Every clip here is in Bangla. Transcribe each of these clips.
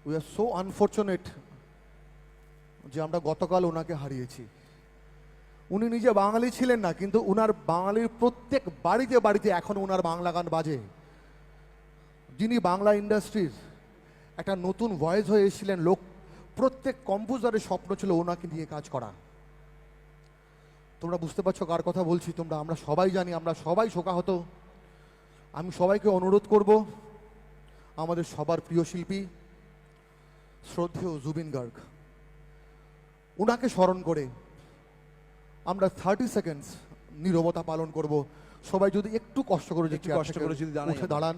উই আর সো আনফর্চুনেট যে আমরা গতকাল ওনাকে হারিয়েছি। উনি নিজে বাঙালি ছিলেন না, কিন্তু উনার বাঙালির প্রত্যেক বাড়িতে বাড়িতে এখন ওনার বাংলা গান বাজে। যিনি বাংলা ইন্ডাস্ট্রির একটা নতুন ভয়েস হয়ে এসেছিলেন, প্রত্যেক কম্পোজারের স্বপ্ন ছিল ওনাকে নিয়ে কাজ করা। তোমরা বুঝতে পারছো কার কথা বলছি? আমরা সবাই জানি, আমরা সবাই শোকাহত। আমি সবাইকে অনুরোধ করব, আমাদের সবার প্রিয় শিল্পী শ্রদ্ধেয় জুবিন গার্গ, ওনাকে স্মরণ করে আমরা 30 সেকেন্ডস নীরবতা পালন করব। সবাই যদি একটু কষ্ট করে যদি উঠে দাঁড়ান,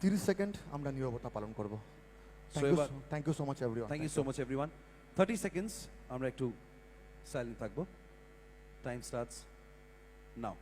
30 সেকেন্ড আমরা নীরবতা পালন করব। Thank you so much everyone. Thank you so much everyone. 30 seconds আমরা একটু সাইলেন্ট থাকবো। Time starts now.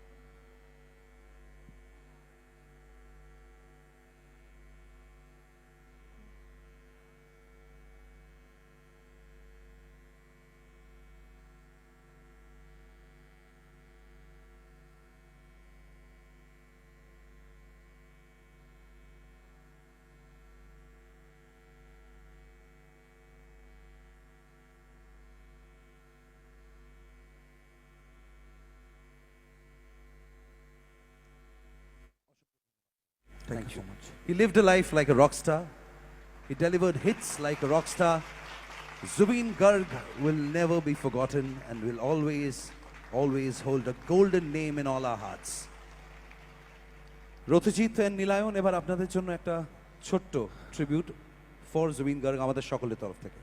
Thank you so much. He lived a life like a rock star. He delivered hits like a rock star. Zubeen Garg will never be forgotten and will always hold a golden name in all our hearts. Rathajit and Nilayan, এবার আপনাদের জন্য একটা ছোট্ট ট্রিবিউট ফর জুবিন গার্গ আমাদের সকলের তরফ থেকে।